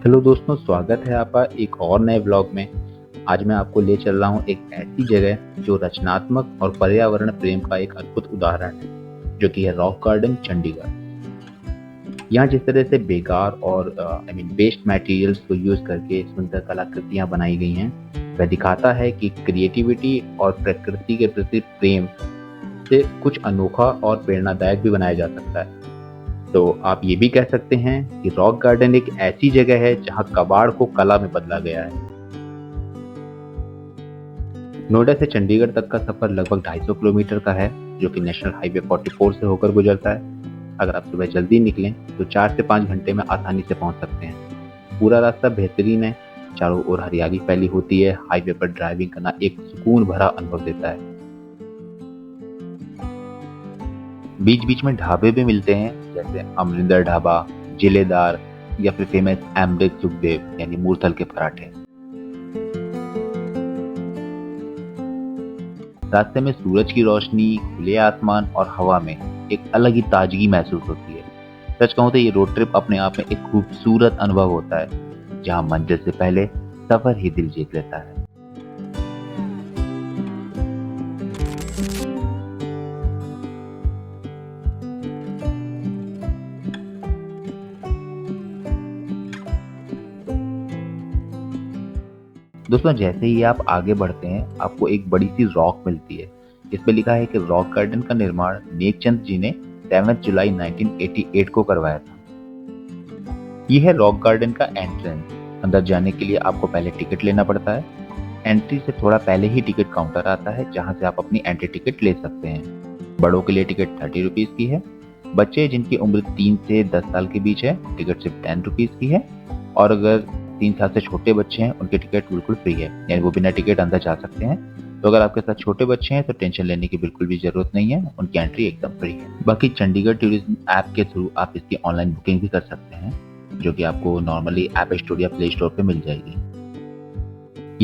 Hello दोस्तों, स्वागत है आपका एक और नए ब्लॉग में। आज मैं आपको ले चल रहा हूँ एक ऐसी जगह जो रचनात्मक और पर्यावरण प्रेम का एक अद्भुत उदाहरण है, जो कि है रॉक गार्डन चंडीगढ़। यहाँ जिस तरह से बेकार और वेस्ट मटेरियल्स को यूज करके सुंदर कलाकृतियाँ बनाई गई हैं, वह दिखाता है कि क्रिएटिविटी और प्रकृति के प्रति प्रेम से कुछ अनोखा और प्रेरणादायक भी बनाया जा सकता है। तो आप ये भी कह सकते हैं कि रॉक गार्डन एक ऐसी जगह है जहां कबाड़ को कला में बदला गया है। नोएडा से चंडीगढ़ तक का सफर लगभग 250 किलोमीटर का है, जो कि नेशनल हाईवे 44 से होकर गुजरता है। अगर आप सुबह जल्दी निकलें तो 4 से 5 घंटे में आसानी से पहुंच सकते हैं। पूरा रास्ता बेहतरीन है, चारों ओर हरियाली फैली होती है। हाईवे पर ड्राइविंग करना एक सुकून भरा अनुभव देता है। बीच बीच में ढाबे भी मिलते हैं, जैसे अमरिंदर ढाबा, जिलेदार या फिर फेमस अमृत सुखदेव यानी मूर्थल के पराठे। रास्ते में सूरज की रोशनी, खुले आसमान और हवा में एक अलग ही ताजगी महसूस होती है। सच कहूं तो ये रोड ट्रिप अपने आप में एक खूबसूरत अनुभव होता है, जहां मंजिल से पहले सफर ही दिल जीत लेता है। दोस्तों, जैसे ही आप आगे बढ़ते हैं, आपको एक बड़ी सी रॉक मिलती है। इस पे लिखा है कि रॉक गार्डन का निर्माण नेकचंद जी ने 7 जुलाई 1988 को करवाया था। यह है रॉक गार्डन का एंट्रेंस। अंदर जाने के लिए आपको पहले टिकट लेना पड़ता है। एंट्री से थोड़ा पहले ही टिकट काउंटर आता है, जहां से आप अपनी एंट्री टिकट ले सकते हैं। बड़ों के लिए टिकट 30 रुपीज की है। बच्चे जिनकी उम्र 3 से 10 साल के बीच है, टिकट सिर्फ 10 रुपीज की है। और अगर 3 साल से छोटे बच्चे हैं, उनकी टिकट बिल्कुल फ्री है, यानी वो बिना टिकट अंदर जा सकते हैं। तो अगर आपके साथ छोटे बच्चे हैं तो टेंशन लेने की बिल्कुल भी जरूरत नहीं है, उनकी एंट्री एकदम फ्री है। बाकी चंडीगढ़ टूरिज्म ऐप के थ्रू आप इसकी ऑनलाइन बुकिंग भी कर सकते हैं, जो कि आपको नॉर्मली ऐप स्टोर या प्ले स्टोर पे मिल जाएगी।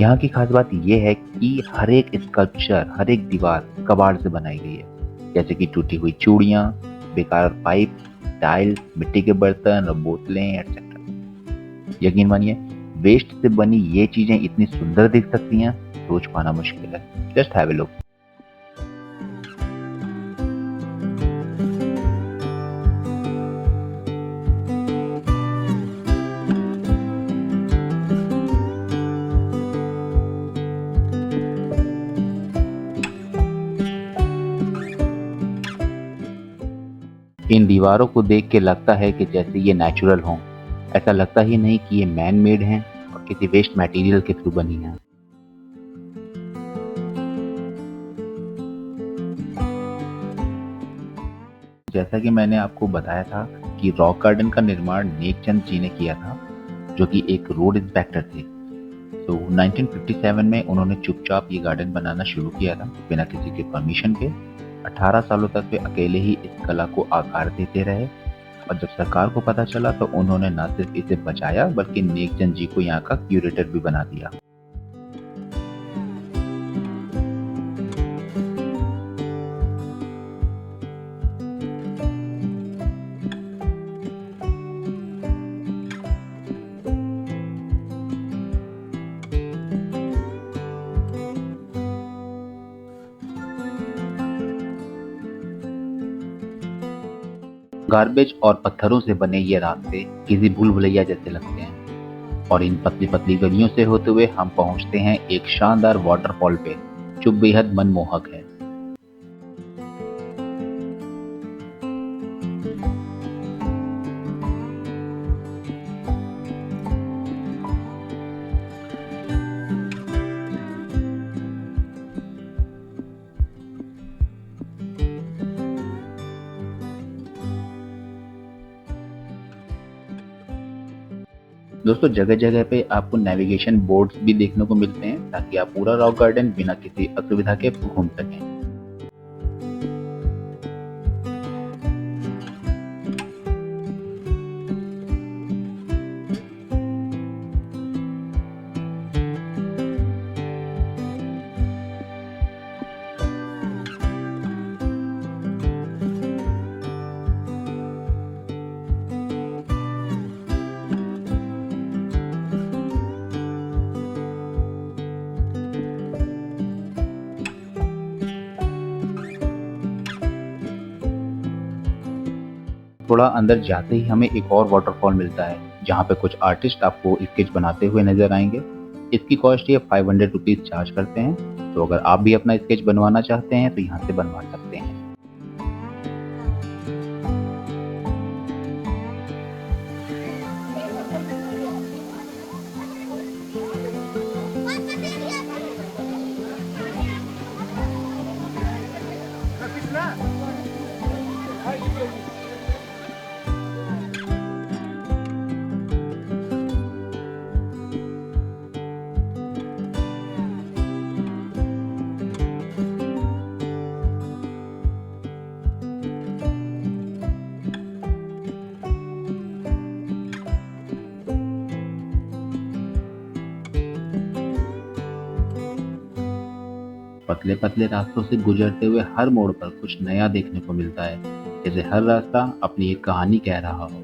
यहाँ की खास बात यह है कि हर एक स्कल्पचर, हर एक दीवार कबाड़ से बनाई गई है, जैसे कि टूटी हुई चूड़ियाँ, बेकार पाइप, टाइल्स, मिट्टी के बर्तन और बोतलें एक्सेट्रा। यकीन मानिए, वेस्ट से बनी ये चीजें इतनी सुंदर दिख सकती हैं, सोच पाना मुश्किल है। Just have a look. इन दीवारों को देख के लगता है कि जैसे ये नेचुरल हों। ऐसा लगता ही नहीं कि ये मैन मेड हैं और किसी वेस्ट मटेरियल के थ्रू बनी हैं। जैसा कि मैंने आपको बताया था कि रॉक गार्डन का निर्माण नेकचंद जी ने किया था, जो कि एक रोड इंस्पेक्टर थे। तो 1957 में उन्होंने चुपचाप ये गार्डन बनाना शुरू किया था, बिना किसी के परमिशन के। 18 सालों तक वे अकेले ही इस कला को आकार देते रहे। और जब सरकार को पता चला तो उन्होंने न सिर्फ इसे बचाया, बल्कि नेकचंद जी को यहाँ का क्यूरेटर भी बना दिया। गार्बेज और पत्थरों से बने ये रास्ते किसी भूल भुलैया जैसे लगते हैं। और इन पतली पतली गलियों से होते हुए हम पहुंचते हैं एक शानदार वाटरफॉल पे, जो बेहद मनमोहक है। दोस्तों, जगह जगह पे आपको नेविगेशन बोर्ड्स भी देखने को मिलते हैं, ताकि आप पूरा रॉक गार्डन बिना किसी असुविधा के घूम सकें। थोड़ा अंदर जाते ही हमें एक और वाटरफॉल मिलता है, जहाँ पे कुछ आर्टिस्ट आपको स्केच बनाते हुए नजर आएंगे। इसकी कॉस्ट ये 500 रुपीज़ चार्ज करते हैं। तो अगर आप भी अपना स्केच बनवाना चाहते हैं तो यहाँ से बनवा सकते हैं। पतले पतले रास्तों से गुजरते हुए हर मोड़ पर कुछ नया देखने को मिलता है, जैसे हर रास्ता अपनी एक कहानी कह रहा हो।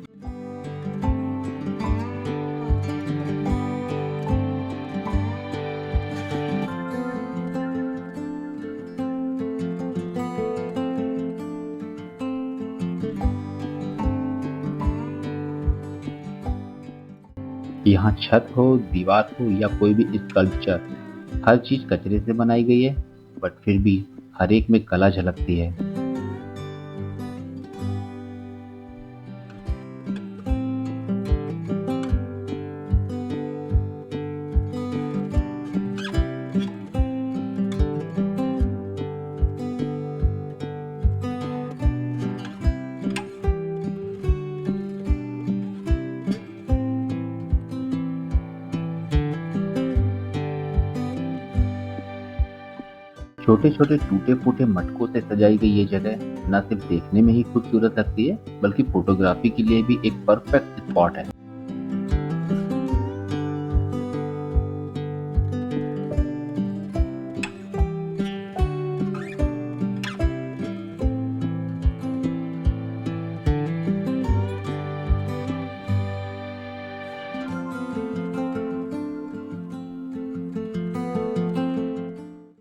यहाँ छत हो, दीवार हो या कोई भी स्कल्पचर, हर चीज कचरे से बनाई गई है, बट फिर भी हर एक में कला झलकती है। छोटे छोटे टूटे फूटे मटकों से सजाई गई ये जगह न सिर्फ देखने में ही खूबसूरत लगती है, बल्कि फोटोग्राफी के लिए भी एक परफेक्ट स्पॉट है।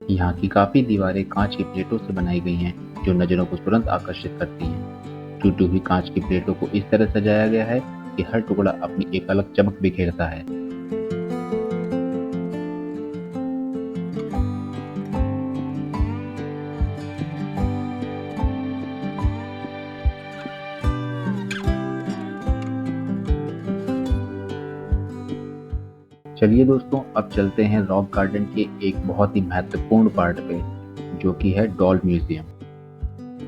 यहाँ की काफी दीवारें कांच की प्लेटों से बनाई गई हैं, जो नजरों को तुरंत आकर्षित करती हैं। टूटी हुई कांच की प्लेटों को इस तरह सजाया गया है कि हर टुकड़ा अपनी एक अलग चमक बिखेरता है। चलिए दोस्तों, अब चलते हैं रॉक गार्डन के एक बहुत ही महत्वपूर्ण पार्ट पे, जो कि है डॉल म्यूजियम।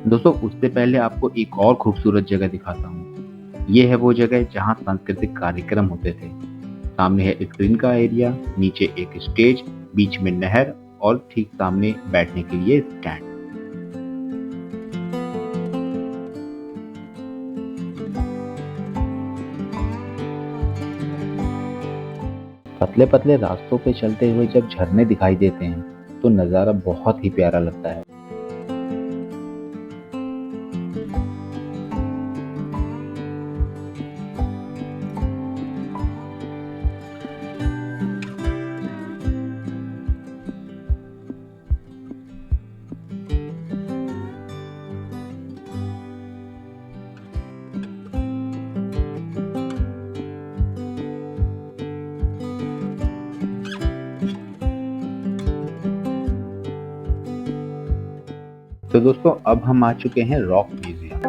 दोस्तों, उससे पहले आपको एक और खूबसूरत जगह दिखाता हूँ। ये है वो जगह जहाँ सांस्कृतिक कार्यक्रम होते थे। सामने है स्क्रीन का एरिया, नीचे एक स्टेज, बीच में नहर और ठीक सामने बैठने के लिए स्टैंड। पतले पतले रास्तों पे चलते हुए जब झरने दिखाई देते हैं तो नज़ारा बहुत ही प्यारा लगता है। तो दोस्तों, अब हम आ चुके हैं रॉक म्यूजियम।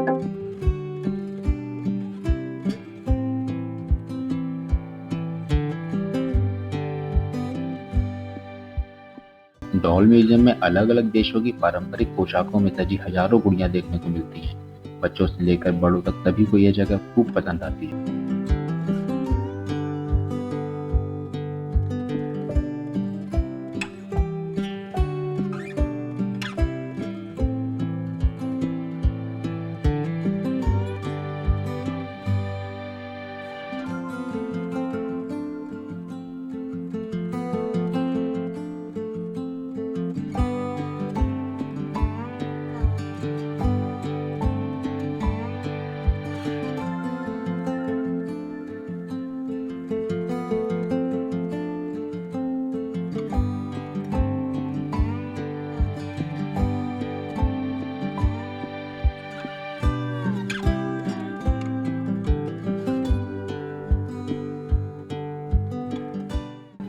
डॉल म्यूजियम में अलग अलग देशों की पारंपरिक पोशाकों में सजी हजारों गुड़ियां देखने को मिलती हैं। बच्चों से लेकर बड़ों तक सभी को यह जगह खूब पसंद आती है।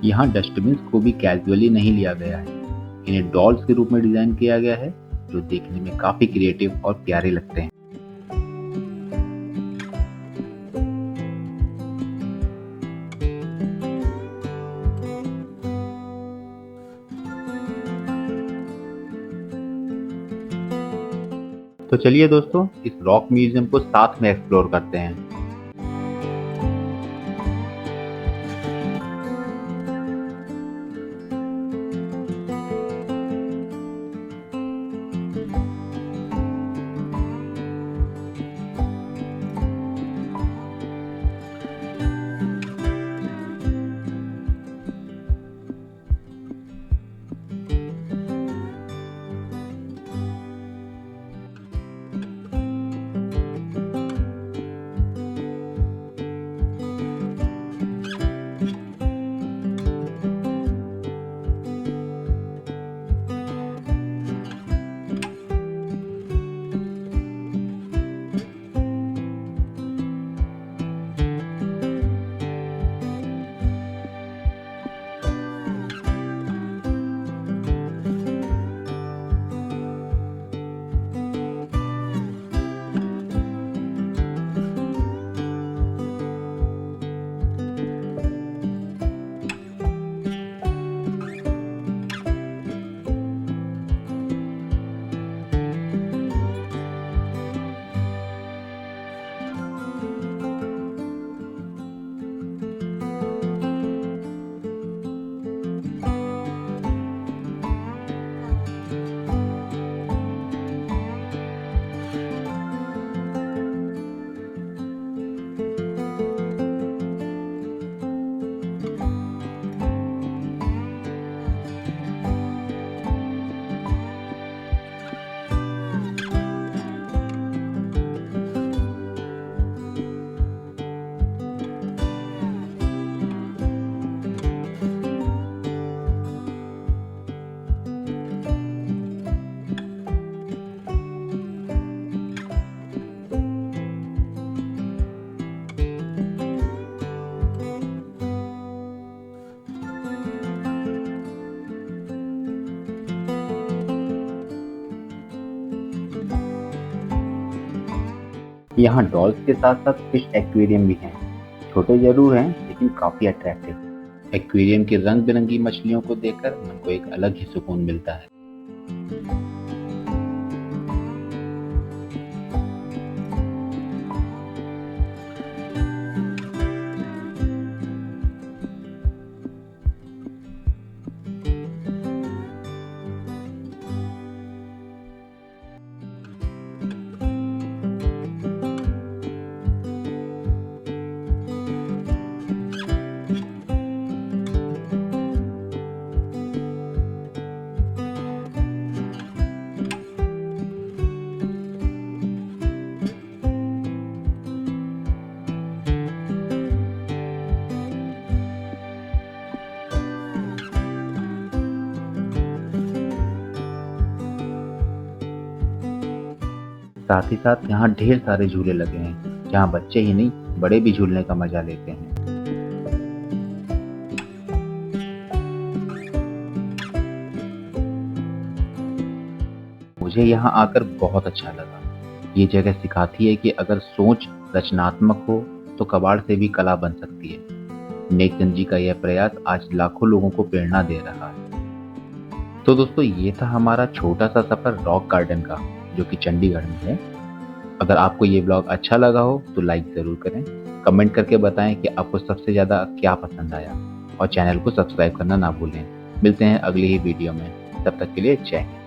यहाँ डस्टबिन को भी कैजुअली नहीं लिया गया है, इन्हें डॉल्स के रूप में डिजाइन किया गया है जो देखने में काफी क्रिएटिव और प्यारे लगते हैं। तो चलिए दोस्तों, इस रॉक म्यूजियम को साथ में एक्सप्लोर करते हैं। यहाँ डॉल्स के साथ साथ फिश एक्वेरियम भी हैं। छोटे जरूर हैं लेकिन काफी अट्रैक्टिव। एक्वेरियम की रंग बिरंगी मछलियों को देखकर मन को एक अलग ही सुकून मिलता है। साथ ही साथ यहाँ ढेर सारे झूले लगे हैं जहाँ बच्चे ही नहीं बड़े भी झूलने का मजा लेते हैं। मुझे यहाँ आकर बहुत अच्छा लगा। ये जगह सिखाती है कि अगर सोच रचनात्मक हो तो कबाड़ से भी कला बन सकती है। नेकचंद जी का यह प्रयास आज लाखों लोगों को प्रेरणा दे रहा है। तो दोस्तों, ये था हमारा छोटा सा सफर रॉक गार्डन का, जो कि चंडीगढ़ में है। अगर आपको ये ब्लॉग अच्छा लगा हो तो लाइक ज़रूर करें, कमेंट करके बताएं कि आपको सबसे ज़्यादा क्या पसंद आया, और चैनल को सब्सक्राइब करना ना भूलें। मिलते हैं अगली ही वीडियो में, तब तक के लिए जय हिंद।